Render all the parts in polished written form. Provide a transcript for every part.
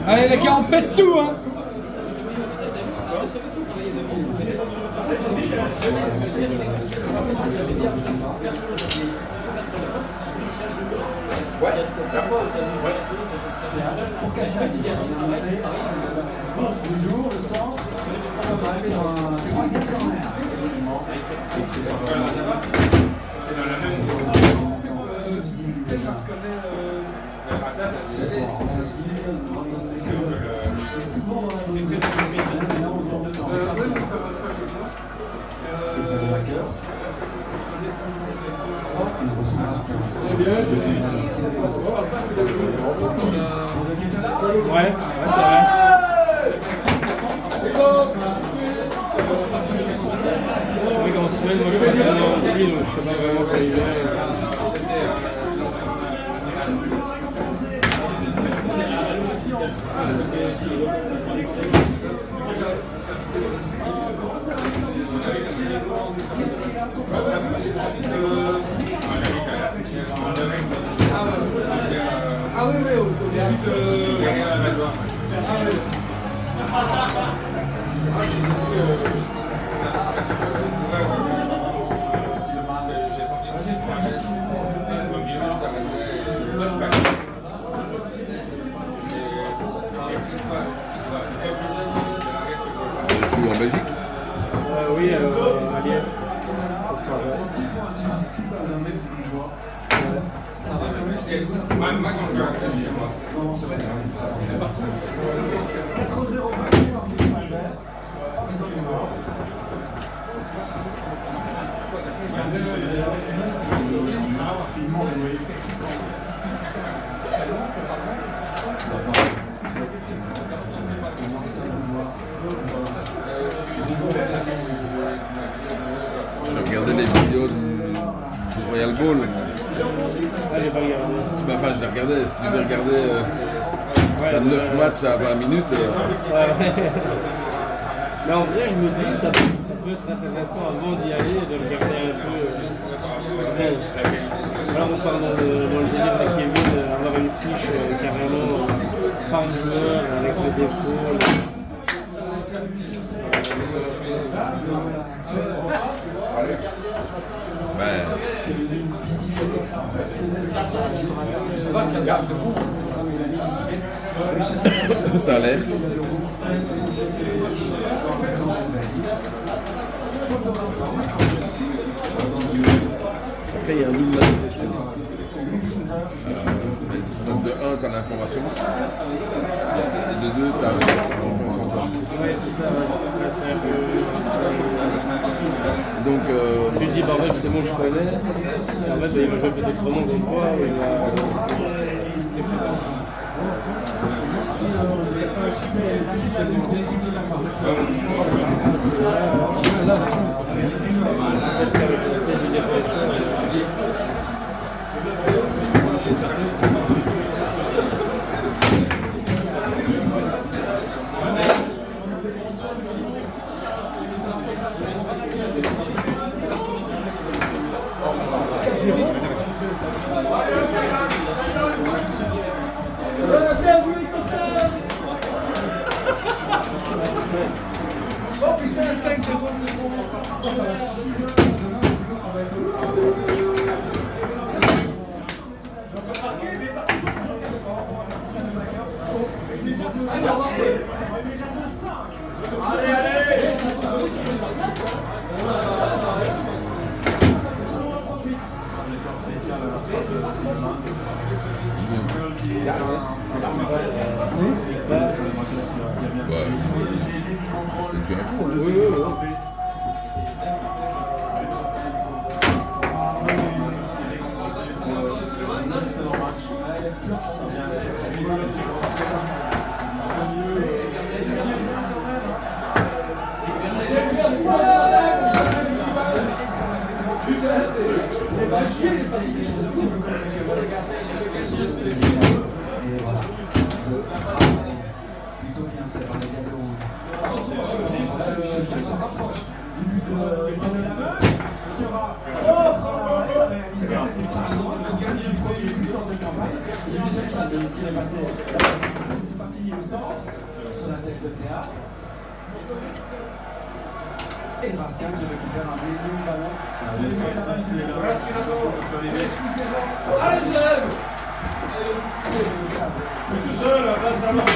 Allez les gars, on pète tout hein. Ouais. Pour casser la toujours le centre, on va aller dans un troisième corner. Ce soir, on a dit que souvent dans la zone de temps. Et ça les Packers. Et on retrouve l'instant. Ouais, c'est vrai. Oui, quand on se met, moi je passe là aussi, donc je sais pas vraiment quoi il est. Ah oui, oui, Je joue en Belgique. Oui, à Liège. Je regardais les vidéos du Royal Goal. Ah, j'ai pas regardé. Enfin, je les regardais. Tu devais regarder 29 matchs à 20 minutes. Ouais. Mais en vrai, je me dis ça peut être intéressant avant d'y aller de regarder un peu. Là, on parle dans le délire de Kevin, avoir une fiche carrément par joueur avec les défauts. Ben, ça a l'air. Après, il y a un double match. Donc de 1, tu as l'information. Et de 2, tu as l'information. Ouais, c'est ça. Ouais, c'est un peu. Donc, Tu te dis, bah ouais, c'est bon, je connais. Et en fait, il va jouer peut-être vraiment contre toi. Ou il va... oh putain, 5 secondes de allez, allez. qui est passé. C'est pas fini au centre, sur la tête de théâtre. Et Raskin qui récupère un énorme ballon. Allez, Jérôme! Tout seul, passe la main.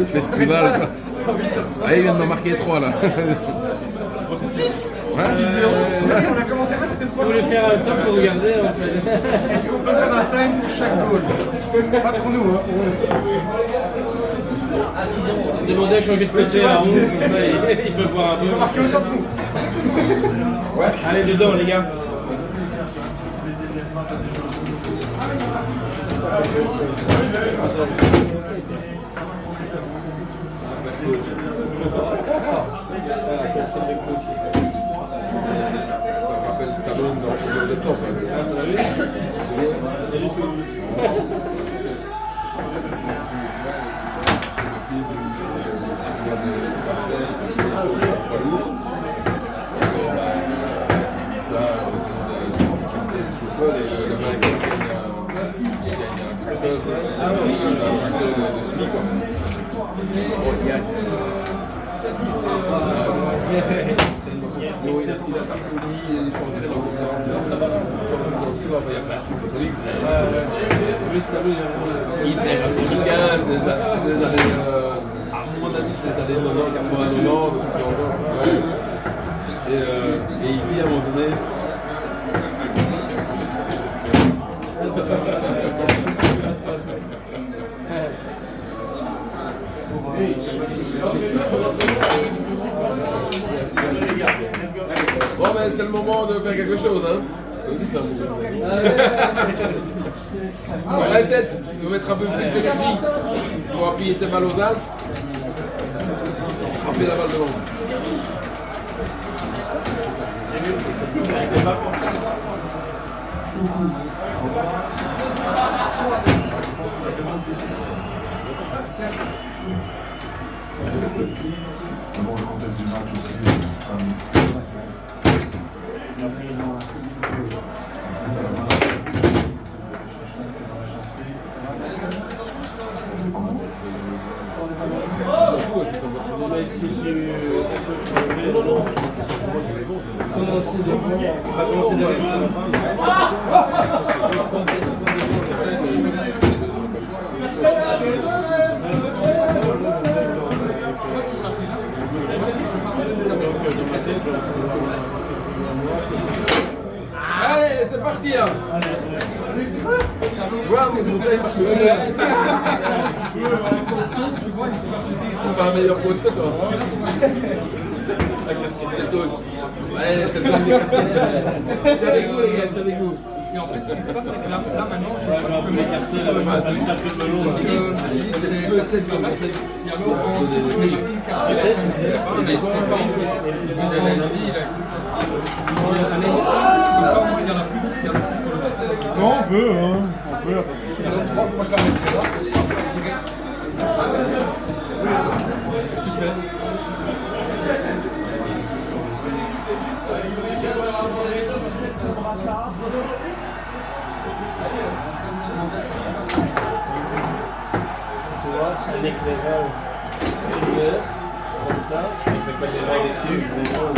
Festival quoi. Ah, il vient de m'en marquer 3 là. 6 Ouais. 6-0. On a commencé là, c'était 3-0. Si vous voulez faire un temps pour regarder, en fait. Est-ce qu'on peut faire un time pour chaque goal? Pas pour nous, hein. Demandez à changer de côté à 11, comme ça il peut voir un peu. Ils ont marqué autant que nous. Allez, dedans, les gars. Ça rappelle Stallone dans le top. Et il dit à un moment donné, bon ben c'est le moment de faire quelque chose hein. Ça aussi c'est un bon conseil. Recette, tu veux mettre un peu plus d'énergie pour appuyer tes balles aux Alpes. Frapper la balle devant. Dans le contexte du match aussi, Mais si tu commencer devant, on va commencer Allez, c'est parti là. Voilà, c'est comme ça, il marche le mieux. Je pas un meilleur coach que toi. La casquette de coach. Ouais, c'est le temps des casquettes. Je suis avec vous les gars, je suis avec vous. Et en fait, ce qui se passe, c'est que là maintenant, je un peu écarté, là, juste un peu de melon. C'est peut-être comme ça. il y avait au Non, on peut, hein. On peut. moi je la mettrais là. Tu vois, un éclairage lumière, comme ça, je ne fais pas des rails dessus, je vais voir.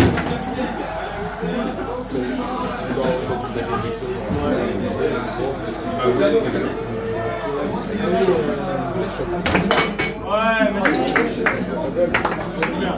Ouais, mais c'est bien.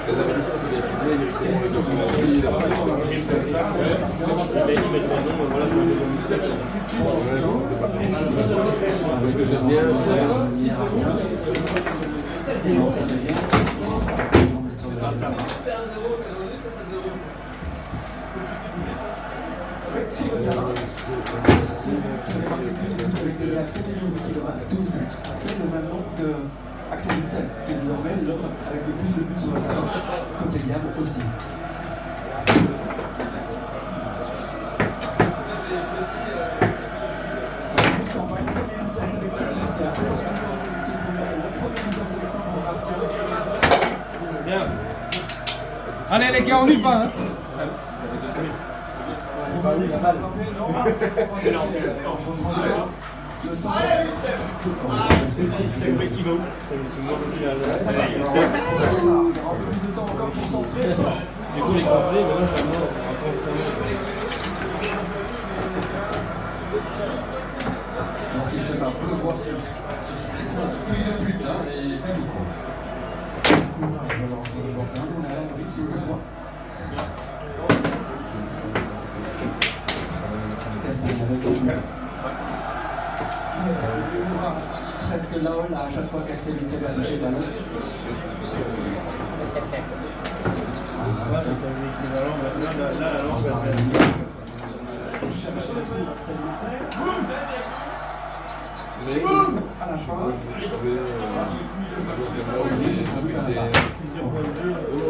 Les Américains, c'est des films, ils mettent leur nom, voilà, c'est un des noms du siècle. Ce que j'aime bien, c'est. C'est le même nombre que Axel Witsel, qui est désormais l'homme avec le plus de buts sur le terrain, côté Liam aussi. Cette campagne, premier but en sélection, Bien. Allez les gars, on y va. Hein. C'est le mec qui va où? C'est moi qui a du coup, les gonflés, maintenant, vraiment, Donc il se met à pleuvoir sur stressant, plus de but, hein, et plutôt court. Presque là à chaque fois qu'Axel Witsel a touché le ballon. À la fin.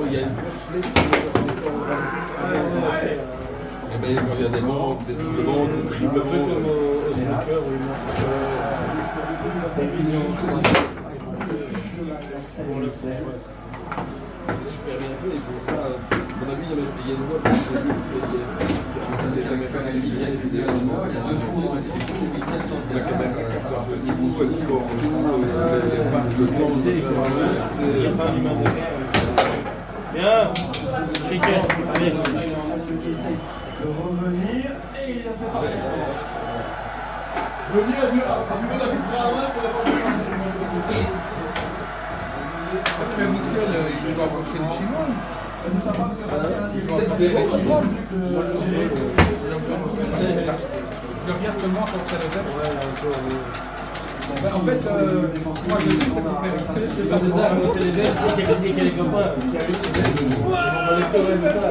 Il y a une grosse flèche. Quand il y a des bandes, des doubles bandes, des triples un peu comme bandes. au snooker où ils montrent C'est super bien fait, ils font ça. À mon avis, il y a une voie qui C'était jamais fait la ligue, il y a deux fous dans les tribunes, les 1700 la caméra capte un peu le niveau, soit le score, les passes, le temps, il n'y a pas un numéro de guerre. Bien. Chicken. Allez. Il essaye de revenir et il a fait parfaitement. Fait Witsel, il doit approcher le chinois. C'est sympa parce que Pascal a dit Je regarde seulement quand c'est le en fait, moi je sais c'est pour faire C'est ça, moi c'est les verts et qu'il y a les copains. Sérieux, c'est ça.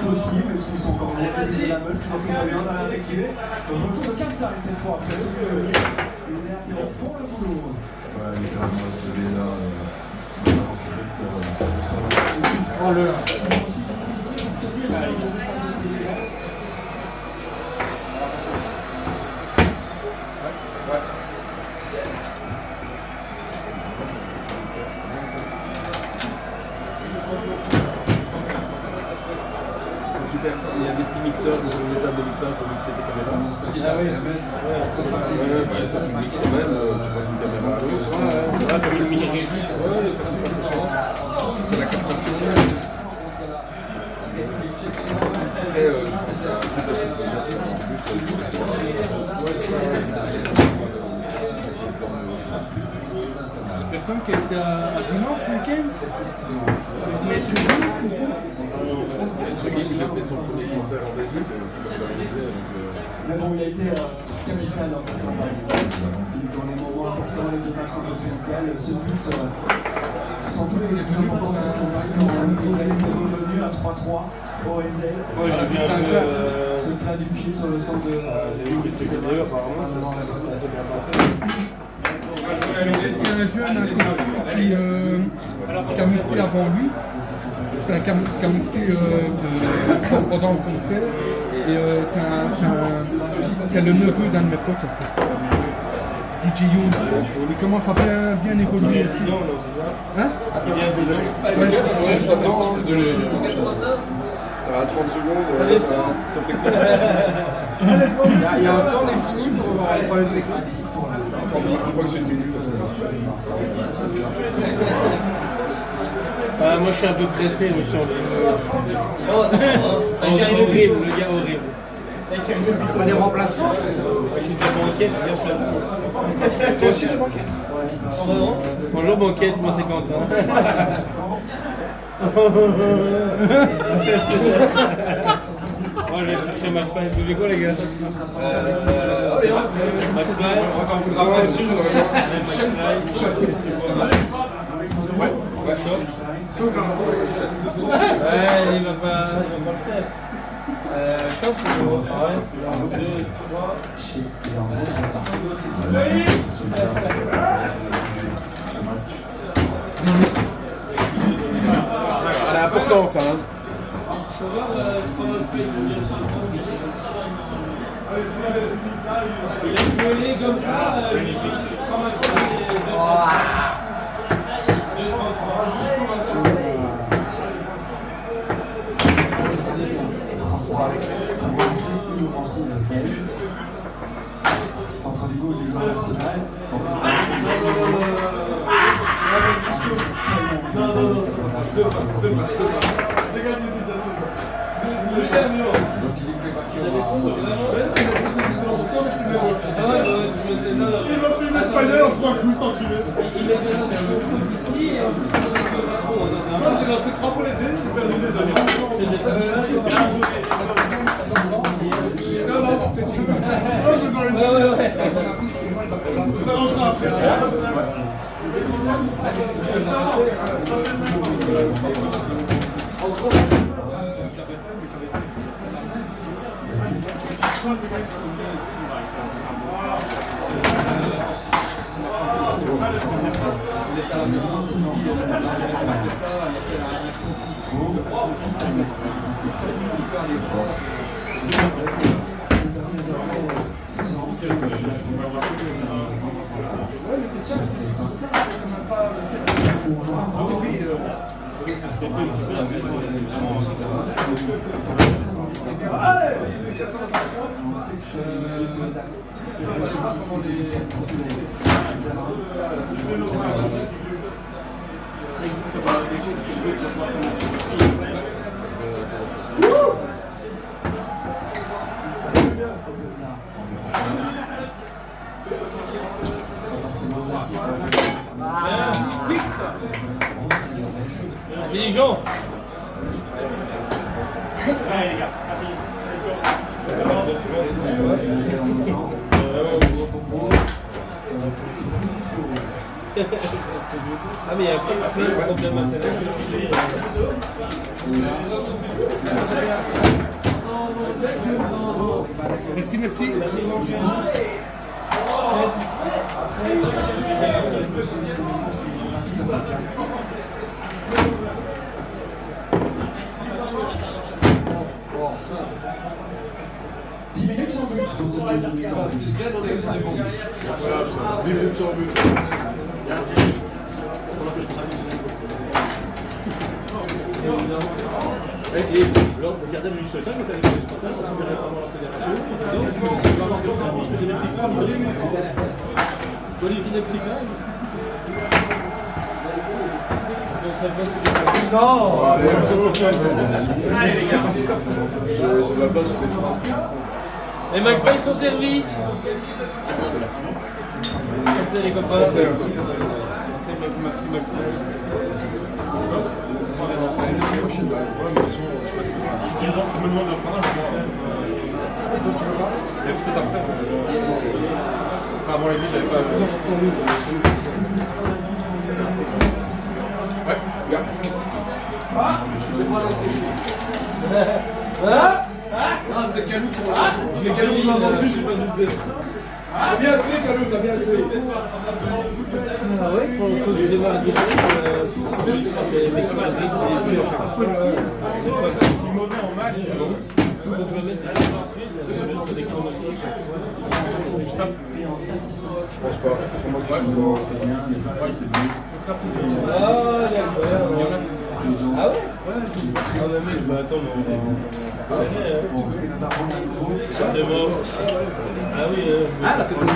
possible, même s'ils sont encore loin de la meute, ils vont bien dans l'affectuer. Retour de Castagne cette fois, parce que les latéraux font le boulot. Ouais, littéralement, celui-là, Oh le c'est super ça. Il y a des petits mixeurs, des tables de mixage pour mixer tes caméras. Dans ce petit intermède, Ça tu mixes quand même, tu passes d'une caméra à l'autre. Comme une mini-régie. C'est la captation. personne qui était à Dinan ce week-end. J'ai fait son premier concert en Belgique, c'est comme organisé. Mais bon, il a été capital dans cette campagne. Dans les moments importants, les deux matchs contre le Pays de Galles, ce but, sans doute, est le plus important de cette campagne quand il a été revenu à 3-3 au Ezel. Moi j'ai vu un peu. Ce plat du pied sur le centre de. J'ai vu quelques vidéos apparemment, ça s'est bien passé. Il y a un jeune qui a mixé avant lui. Enfin, qui a mixé pendant le concert. Et c'est le neveu d'un de mes potes en fait. DJ Young. Il commence à bien évoluer aussi. Hein? Désolé. À 30 secondes. Il y a un temps défini pour avoir un problème technique. Je crois que c'est une minute. Moi je suis un peu pressé, mais sur le. Horrible, le gars horrible. Pas des remplaçants. Je suis déjà banquette, bien choisi. Toi aussi, t'es banquette. 120 €. Bonjour banquette, moi c'est Quentin. Moi je vais chercher McFly. Vous voulez quoi les gars? McFly. Ouais, il va pas le faire. Shop ou ouais, 2, 3. Elle a l'importance, hein. Il a gueulé comme ça, magnifique. Une offensive belge. Centre Vigo du joueur national. Donc il est prévaqué au Il m'a pris une espagnole en 3 coups sans tuer. Moi j'ai lancé 3 fois l'été, j'ai perdu des années. Non, non, ça je dois une. Ça rangera après. Intelligent. Allez les gars, Ah mais il y a plein de problèmes maintenant. Merci, merci. Lors de garder le ministre de l'État, mais tu as les sportifs, on ne verrait pas dans la fédération. Donc, on va avoir des enfants, c'est des petits crabes, tu les vis des petits crabes. Non! Allez les gars! J'ai de la place, Les McFly sont servis. Les copains. Si tu me demandes de prendre un, je vois. Et peut-être après. Avant les vies, j'avais pas. Ouais, regarde. Ah, c'est Calou pour c'est Calou qui m'a vendu, j'ai pas dû le dire. T'as bien joué, Calou, t'as bien joué. Ah ouais, faut que je démarre direct. Les camarades, c'est plus à chaque fois. Si mauvais en match, Donc je vais mettre la tête en fil, c'est des chronométries à chaque fois. je tape. Je pense pas. Pour moi, c'est bien. Les impacts, c'est bien. Ah d'accord. Ah ouais? Ah mais mec, bah attends, mais on va... Ah oui, Ah, t'es pas le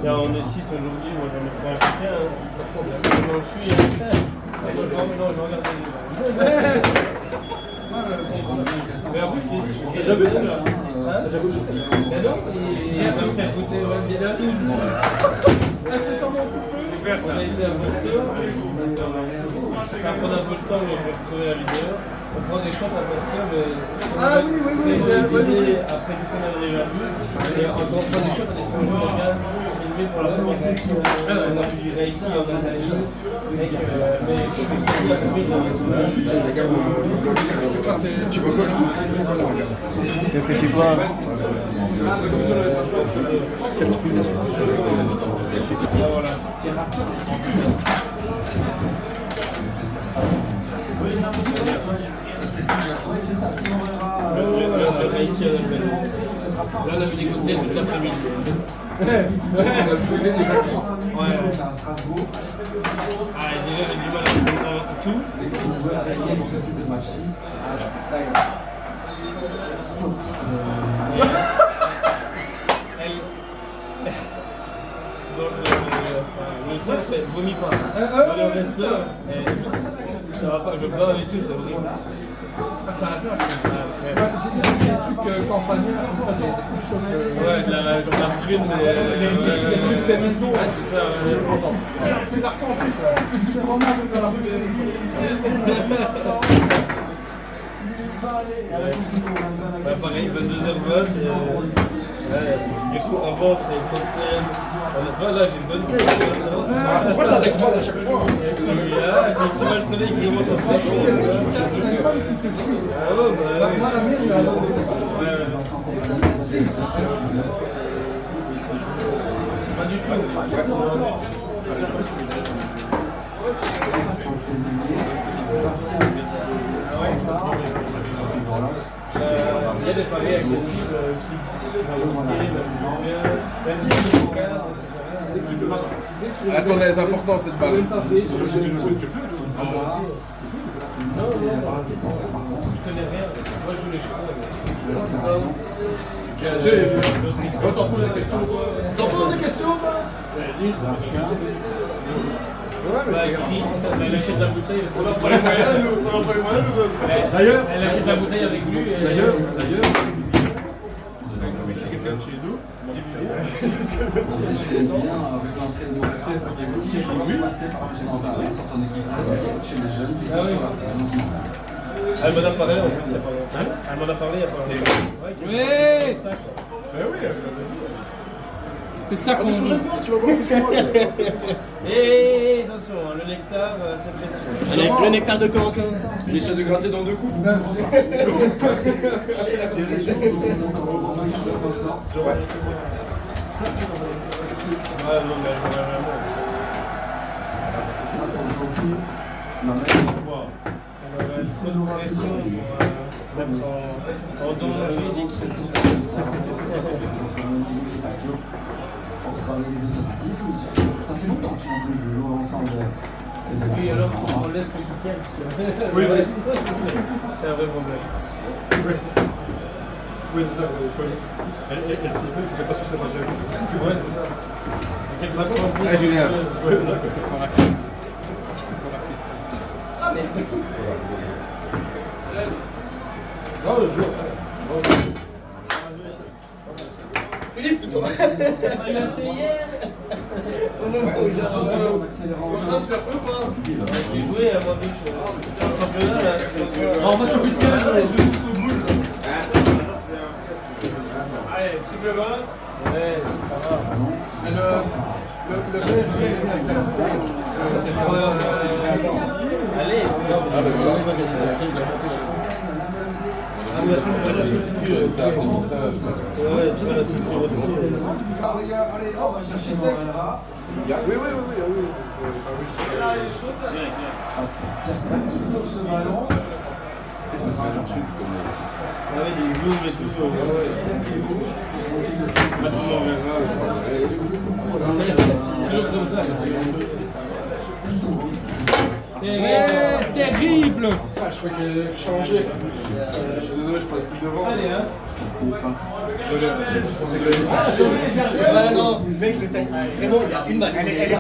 Là, on est 6 aujourd'hui, moi j'en ai pris un chacun. Pas de problème. Je suis, non, je regarde les livres. Mais en plus, je t'ai dit. T'as déjà vu ça là Hein? T'as déjà goûté ça Mais non, il va me faire goûter ouais, bien là. Super ça. On a été à Volto. Ça va prendre un peu de temps, mais je vais retrouver la vidéo. On prend des shots à Volto. Ah oui, oui, oui. Après tout ce qu'on a arrivé à faire. Et encore on prend des shots à des projets de gaz. Filmés pour la musique. On a vu du Reiki en Italie. Mais je me suis dit à trouver dans Tu veux quoi? c'est pas. Voilà. Le Reiki, là, on a vu des côtés toute l'après-midi. à Strasbourg. Ah, déjà, j'ai du mal à comprendre tout. On veut arrêter pour ce type de match-ci. Faute. Le soir, c'est vomi pas. Aller au resto, ça va pas, je pleure avec tout, c'est horrible. Ah, ça a peur. J'ai des trucs campagnards, Ouais, comme la prune, mais. Ouais, c'est ça. c'est garçon en plus, je suis vraiment dans la rue. Ouais, pareil, 22h vote. Du coup, avant, c'est cocktail. Là, j'ai une bonne tête. Pourquoi j'en ai 3 à chaque fois? Et là, quand tu vois le soleil qui commence à se faire. Ah ouais, bah. Pas du tout. Il y a des paris accessibles À ton aise, important cette balle. Je connais rien. Moi, je joue les chevaux. T'en poses des questions quoi? T'en poses des questions quoi? Elle achète la bouteille. On n'a pas les moyens, nous. On n'a pas les moyens, nous autres. D'ailleurs, Elle achète la bouteille avec lui. D'ailleurs, quelqu'un de chez nous m'a dit c'est ce qu'elle veut J'étais bien avec l'entrée de Noël. Si je peux passer par le standard, sur ton équipe, chez les jeunes qui sont sur la Elle m'en a parlé en plus, il y a pas longtemps. Elle m'en a parlé il y a pas longtemps. Oui. Ben oui, C'est ça qu'on Changer de voir, tu vas voir plus que moi. Et attention, le nectar, c'est précieux. Le nectar de Quentin. Il essaie de gratter dans deux coups. Ouais, non, mais elle va vraiment. On va mettre trop de pression pour mettre en danger l'équipe. On se parlait des automatismes. Ça fait longtemps qu'ils n'ont plus joué ensemble. Oui, alors on laisse le week-end. Oui, oui. C'est un vrai problème. oui, c'est ça. Elle s'y met, il ne pas sur sa page. Ouais, c'est ça. De quelle façon Ah, Julien. Ouais, d'accord. ça sent la crise. Ça sent la crise. Non, le jour. Philippe, plutôt. On a fait hier. Quentin, tu l'as fait ou pas? J'ai joué à moi Beach. Le championnat là. Alors, match officiel, Je joue sous boule. Allez, triple vote. Ouais, ça va. Allez. Ah ben voilà. T'as appris ça. Ouais, tu vas la structure aussi. Allez, on va chercher Oui. Kerstin qui sauve ce ballon. Et ce sera un truc comme Ah oui, des zooms et tout ça. Maintenant, on verra. Toujours comme ça. Terrible. Ah, je crois qu'il a changé. Je suis désolé, je passe plus devant. Allez, hein. Je pensais que non, mec, vraiment, il y a une balle. Elle est